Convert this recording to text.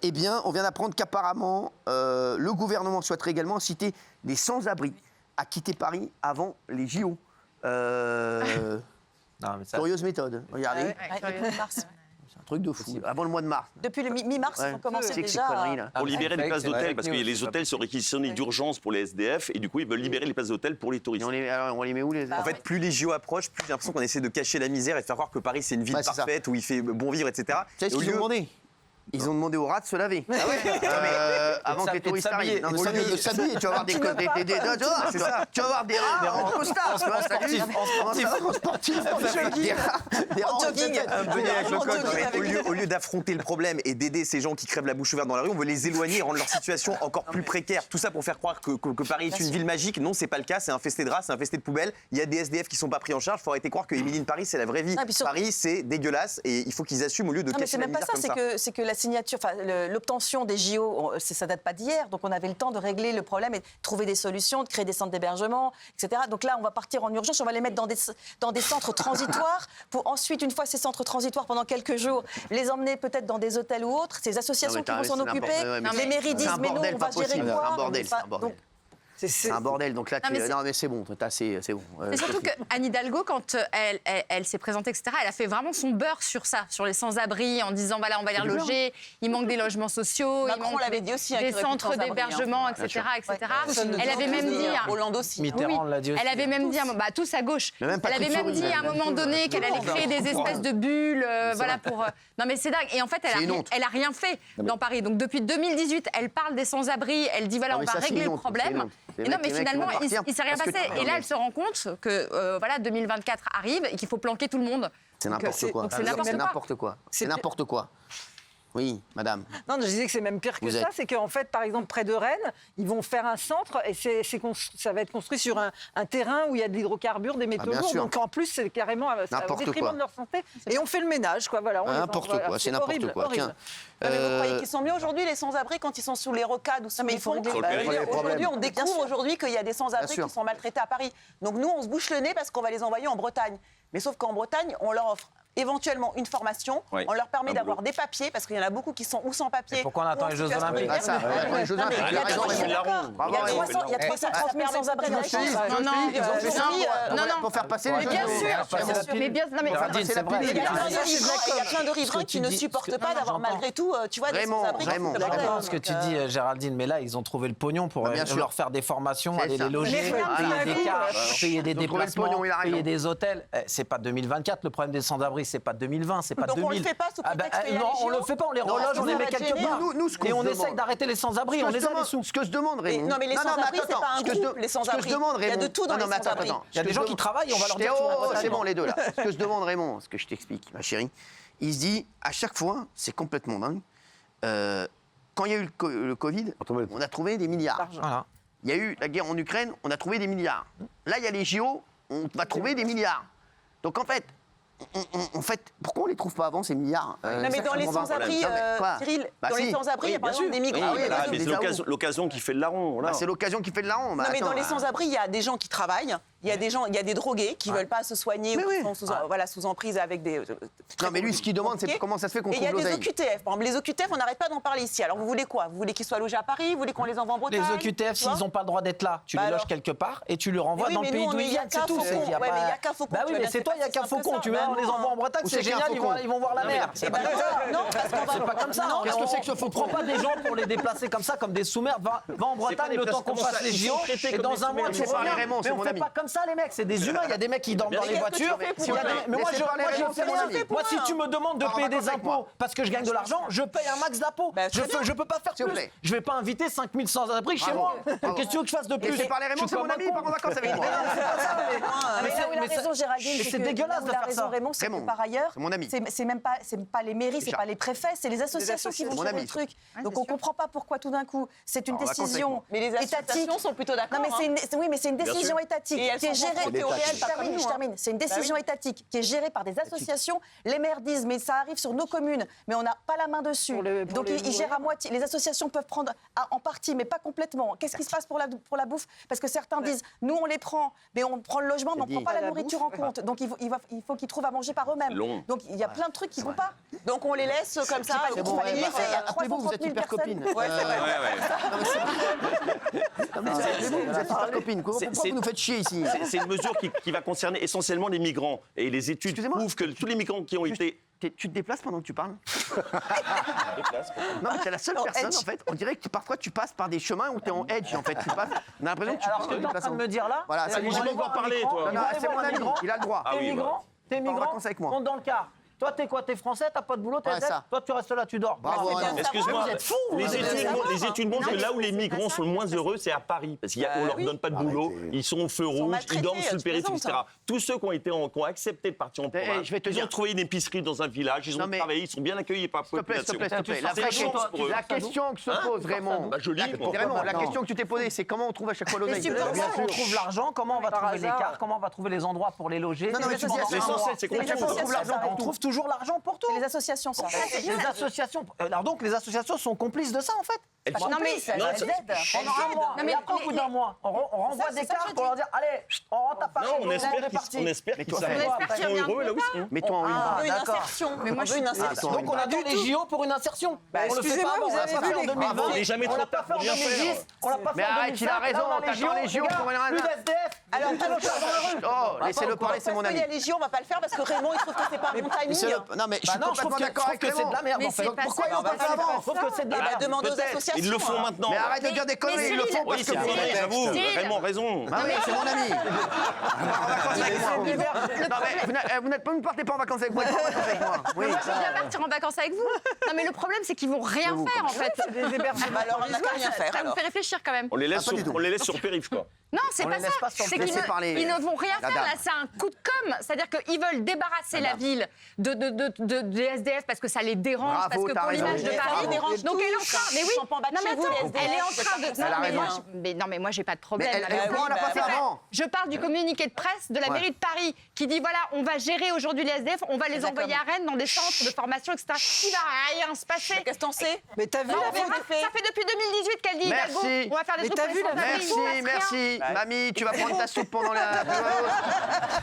eh bien, on vient d'apprendre qu'apparemment, le gouvernement souhaiterait également inciter les sans-abri à quitter Paris avant les JO. Non, mais ça... Curieuse méthode, regardez. Mars. C'est un truc de fou, avant le mois de mars. Depuis le mi-mars, Ouais. ils ont commencé C'est que ces déjà. conneries-là. Pour libérer les places c'est d'hôtel, fake parce que news, les hôtels sont réquisitionnés d'urgence pour les SDF, et du coup, ils veulent libérer les places d'hôtel pour les Et touristes. on les met où les En fait, plus les JO approchent, plus j'ai l'impression qu'on essaie de cacher la misère et de faire croire que Paris c'est une ville Ouais, c'est ça. parfaite où il fait bon vivre, etc. Tu sais ce Et au qu'ils ont lieu- demandé? Ils ont demandé aux rats de se laver. avant que les touristes arrivent. Non, mais au lieu de s'habiller, tu vas voir des C'est ça. Tu vas voir des rats en costard. Tu vois, salut. En sportif. Des rats en jogging. Un beignet avec le col. Non, mais au lieu d'affronter le problème et d'aider ces gens qui crèvent la bouche ouverte dans la rue, on veut les éloigner et rendre leur situation encore plus précaire. Tout ça pour faire croire que Paris est une ville magique. Non, c'est pas le cas. C'est infesté de rats, c'est infesté de poubelles. Il y a des SDF qui sont pas pris en charge. Il faut arrêter de croire que Émilie Paris c'est la vraie vie. Ah, puis surtout- Paris c'est dégueulasse et il faut qu'ils assument au lieu de Non, mais cacher c'est la même pas misère ça, comme ça. c'est que la signature, enfin l'obtention des JO, ça date pas d'hier, donc on avait le temps de régler le problème et de trouver des solutions, de créer des centres d'hébergement, etc. Donc là, on va partir en urgence, on va les mettre dans des centres transitoires pour ensuite, une fois ces centres transitoires pendant quelques jours, les emmener peut-être dans des hôtels ou autres, ces associations qui vont s'en occuper. Les mairies disent, mais nous, on va gérer quoi? C'est un bordel, c'est un bordel. Donc, C'est un bordel, donc là, Non, mais non mais c'est bon, c'est bon. C'est surtout qu'Anne Hidalgo, quand elle s'est présentée, etc., elle a fait vraiment son beurre sur ça, sur les sans-abri, en disant voilà, on va les reloger, il manque des logements sociaux, il Macron manque l'avait dit aussi, hein, des qu'il y aurait plus de centres sans-abri, d'hébergement, hein. etc. etc. Personne ne Elle avait même dit. Hollande aussi. Mitterrand l'a dit aussi. Elle avait même dit, tous à gauche. Mais même Elle avait Patrick même Fiori, dit il à un avait moment même donné dit, qu'elle allait créer des espèces de bulles, voilà pour. Non mais c'est dingue. Et en fait, C'est une honte. elle a rien fait dans Paris. Donc depuis 2018, elle parle des sans-abri. Elle dit voilà, Non, on mais va ça, c'est régler une le honte, c'est une problème. honte. Les Et non, mecs- mais les mecs finalement, vont partir il s'est rien parce que- passé. Et là, elle se rend compte que voilà, 2024 arrive et qu'il faut planquer tout le monde. C'est Donc, n'importe quoi. donc c'est n'importe quoi. C'est n'importe quoi. Oui, madame. Non, je disais que c'est même pire que Vous ça. êtes- C'est qu'en fait, par exemple, près de Rennes, ils vont faire un centre et ça va être construit sur un terrain où il y a de l'hydrocarbures, des métaux bien lourds. sûr. Donc en plus, c'est carrément au N'importe détriment quoi. de leur santé. Et on fait le ménage, quoi. Voilà, on les N'importe envoie. quoi, c'est n'importe horrible, quoi. horrible. Tiens. Non, mais vous croyez qu'ils sont mieux aujourd'hui, les sans-abri, quand ils sont sous les rocades ou sous les ponts? Sur le périph'. Aujourd'hui, on découvre aujourd'hui qu'il y a des sans-abri Bien sûr. qui sont maltraités à Paris. Donc nous, on se bouche le nez parce qu'on va les envoyer en Bretagne. Mais sauf qu'en Bretagne, on leur offre éventuellement une formation, Oui, on leur permet un d'avoir boulot. des papiers, parce qu'il y en a beaucoup qui sont ou sans papiers. Et pourquoi on attend ou en les Jeux situation Olympiques? précaire. Ah, ça, ouais, les Jeux Non, mais Olympiques, il y a il a raison, 300 il a raison. il y a 330 000 sans-abri en France. Non, non. Pour faire passer les Mais bien Jeux. sûr, mais bien, non, mais Géraldine, c'est vrai. Il y a plein de Je suis riverains- il y a plein de riverains qui ne supportent pas d'avoir malgré tout, tu vois, des Raymond, sans-abri. Raymond, qui se Raymond. baladent. Ce que tu dis, Géraldine, mais là, ils ont trouvé le pognon pour Bien sûr. leur faire des formations, C'est aller ça. les loger, Mais rien payer ne des va cars, payer des Ils ont trouvé le déplacements, pognon, il a raison. payer des hôtels. C'est pas 2024, le problème des sans-abri, c'est pas 2020, c'est pas Donc 2000. on le fait pas sous prétexte qu'il y a non, les on JO? le fait pas, on les Non, reloge, parce on que les ça met va quelque gêner. part. Nous, ce qu'on Et on se essaye demande- d'arrêter les sans-abri, on les a les sous. Ce que je demande, Raymond. Non, mais les sans-abri, c'est pas un Ce que je groupe, les sans-abri. Ce que je demande, Il y a Raymond. de tout dans Non, les mais attends, sans-abri. attends. Il y a des gens qui travaillent, on va leur dire tu vas Oh, voter c'est à bon, droite. les deux là. Ce que je demande, Raymond, ce que je t'explique, ma chérie, il se dit, à chaque fois, c'est complètement dingue. Quand il y a eu le Covid, on a trouvé des milliards. Voilà. Il y a eu la guerre en Ukraine, on a trouvé des milliards. Là, il y a les JO, on va trouver des milliards. Donc en fait, pourquoi on les trouve pas avant ces milliards Non, mais dans les sans-abri, Quoi Cyril, Bah dans les si. sans-abri, il y a par Oui, exemple bien des sûr. migrants. Oui, Voilà, oui, mais des c'est AO. l'occasion qui fait le larron. Voilà. Bah, c'est l'occasion qui fait le larron. Bah, Non, mais dans attends, les sans-abri, il y a des gens qui travaillent, il y a des gens, il y a des drogués qui veulent pas se soigner Mais ou qui oui. sont sous emprise avec des. Non, mais lui, ce qu'il demande, c'est comment ça se fait qu'on Et il y trouve a des l'oseille. OQTF. Par exemple, les OQTF, on n'arrête pas d'en parler ici. Alors vous voulez quoi? Vous voulez qu'ils soient logés à Paris? Vous voulez qu'on les envoie en Bretagne? Les OQTF, Tu vois? s'ils n'ont pas le droit d'être là, tu Bah les loges alors. quelque part et tu les renvoies Mais oui, dans mais le pays nous, d'où on est- ils il y a viennent, qu'un c'est tout. faucon. Il y a Ouais, pas- mais il y a qu'un faucon, Bah tu oui, vas mais bien c'est te toi, il y a passer qu'un simple faucon. que Tu ça. vas, on Bah les non. envoie en Bretagne, Où c'est c'est qu'il y a un génial, faucon ils vont voir la mer. C'est Bah pas- non, c'est pas comme ça. Qu'est-ce que c'est que ce On prend pas des gens pour les déplacer comme ça, comme des sous-merdes. Va en Bretagne le temps qu'on fasse les JO et dans un mois tu Laissez parler reviens. Raymond, Mais c'est on mon fait ami. pas comme ça les mecs, c'est des humains. Il y a des mecs qui dorment dans les qu'est-ce que tu voitures. fais pour Il y a eux des- Mais moi Laissez parler je Raymond, fais c'est mon rien. ami. Moi si tu me demandes de Alors, payer on va des pas avec moi. impôts parce que je gagne de l'argent, je paye un max d'impôts. Bah, très bien. Je peux pas faire S'il vous plus. plaît. Je vais pas inviter 5000 sans-abri chez moi. Bravo. Qu'est-ce que tu veux que je fasse de plus? Laissez parler Raymond, Je suis c'est mon comme un ami, il part en con. vacances avec moi. Ah, Mais là où il a mais raison, Géraldine, mais c'est dégueulasse là où de il a faire raison, ça. Raymond, c'est que Raymond, par ailleurs, c'est mon ami. c'est pas les mairies, c'est Richard. pas les préfets, c'est les associations qui vont Mon gérer ami. le truc. Ouais, Donc c'est on sûr. comprend pas pourquoi tout d'un coup c'est une Alors, on va compter avec décision moi. Mais les étatique. associations sont plutôt d'accord. Non mais hein. oui, mais c'est une décision sûr. étatique. Et elles qui est gérée. C'est l'État qui- Je termine. C'est une décision étatique qui est gérée par des associations. Les maires disent, mais ça arrive sur nos communes, mais on n'a pas la main dessus. Donc ils gèrent à moitié. Les associations peuvent prendre en partie, mais pas complètement. Qu'est-ce qui se passe pour la bouffe? Parce que certains disent, nous on les prend, mais on prend le logement, mais on ne prend pas la nourriture en compte. Donc il faut qu'ils trouvent à manger par eux-mêmes. Donc il y a plein de trucs qui ne vont pas. Donc on les laisse comme ça. C'est bon, il y a 330 vous êtes 000 super personnes. copine. Ouais, c'est vrai. Vous êtes super copine. Pourquoi vous nous faites chier ici? C'est une mesure qui va concerner essentiellement les migrants. Et les études Excusez-moi. prouvent que tous les migrants qui ont été... Tu te déplaces pendant que tu parles? Non, mais t'es la seule personne, en fait. On dirait que parfois tu passes par des chemins où t'es en edge, en fait. On a l'impression que tu Alors, ce que parles tu es en train de me dire là, Voilà, c'est c'est qu'ils bon. vont aller voir un migrant, toi. ils Non, vont aller c'est voir mon un ami, migrant. il a le droit. Ah oui, T'es en migrant, vacances avec moi. monte dans le car. Toi, t'es quoi? T'es français, t'as pas de boulot, t'es Ouais, SDF. ça. Toi, tu restes là, tu dors. Bravo, Mais Alain. Excuse-moi, Vous êtes fous, les vous êtes études fous. montrent- les études montrent que là où les migrants sont le moins heureux, c'est à Paris. Parce qu'on leur donne pas de boulot, ils sont au feu rouge, ils maltraités, dorment sur le tu périph', plaisantes, etc. Tous ceux qui ont accepté de partir en province, je vais te ils dire. ont trouvé une épicerie dans un village, ils Non, ont mais- travaillé, ils sont bien accueillis par la S'il te plaît, population. s'il te plaît. C'est une chance pour eux. La question que se pose, Raymond. Bah, je lis, moi. Raymond, la question que tu t'es posée, c'est comment on trouve à chaque fois l'oseille? Comment on trouve l'argent? Comment on va Par trouver les hasard. cars? Comment on va trouver les endroits pour les loger? Non, mais tu dis L'essentiel, c'est qu'on Les trouve. associations, On trouve toujours l'argent pour tout. C'est les associations, ça. Les associations. Alors donc les associations sont complices de ça en fait. Elles Pas sont- complices, elles aident. Pendant un mois. Non, mais Et après, au bout d'un mois, on renvoie c'est des ça que cartes je pour leur dire allez, on rentre à Paris. Non, on est espère parti. qu'ils toi, sont heureux là où ils sont. Mets-toi en une. Ah, On veut une d'accord. insertion. Mais moi, on veut une insertion. Donc on a dû les JO pour une insertion. Bah, on le fait excusez-moi, pas, vous on l'a avez pas vu fait en les- 2020. Bravo, il est jamais On l'a trop pas tard fait en pour bien 2010. faire. On l'a pas Mais fait en arrête, il a 2005. raison, Là, t'attends les JO pour rien. Plus d'SDF. Alors, plus de chaleurs dans la rue. Oh, laissez-le parler, c'est mon Parce qu'il ami. y a les JO, on va pas le faire parce que Raymond, il trouve que c'est pas bon timing. Non, mais je suis Bah non, je trouve complètement que d'accord avec c'est de Raymond. la merde Mais en fait. c'est pas Pourquoi ça. ils ont pas fait avant? Je trouve que c'est de la Eh ben, merde. demande aux Peut-être, associations. ils le font maintenant. Mais arrête de dire des conneries, ils le font Oui, parce c'est que... vrai, j'avoue. Cyril. Raymond a raison. Ah oui, c'est mon ami. Non, mais vous ne partez pas en vacances avec moi. Pas en vacances avec moi. Oui. Moi, je veux bien partir en vacances avec vous. Non, mais le problème, c'est qu'ils vont rien faire, en fait. Des hébergements. Alors, on n'a qu'à rien faire. Ça me alors. fait réfléchir quand même. On les laisse Ah, pas du tout. sur périph', quoi. Non, c'est On pas les laisse ça. pas sur le C'est qu'ils laisser parler. ils ne vont rien La faire. dame. Là, c'est un coup de com'. C'est-à-dire qu'ils veulent débarrasser la ville des SDF parce que ça les dérange, Bravo, parce que t'as pour raison. l'image de Mais ça Paris. les dérange Donc elle est en tous. train. Mais oui. Ils sont pas en bas de Non, mais chez vous, les attends, SDF. elle est en train de. Elle a Non, mais raison. moi, non, mais moi, j'ai pas de Mais problème. elle, avec pourquoi on l'a pas c'est fait vrai. avant? Je parle du communiqué de presse de la Ouais. mairie de Paris qui dit voilà, on va gérer aujourd'hui les SDF, on va les Exactement. envoyer à Rennes dans des centres de formation, etc. Il va rien se passer. Qu'est-ce que t'en sais? Mais t'as vu Non, la on verra. photo Ça fait depuis 2018 qu'elle dit Merci. Hidalgo, on va faire des Mais trucs t'as pour vu les la sans-abri. Il se passe Merci, rien. merci. Mamie, tu vas prendre ta soupe pendant la pause.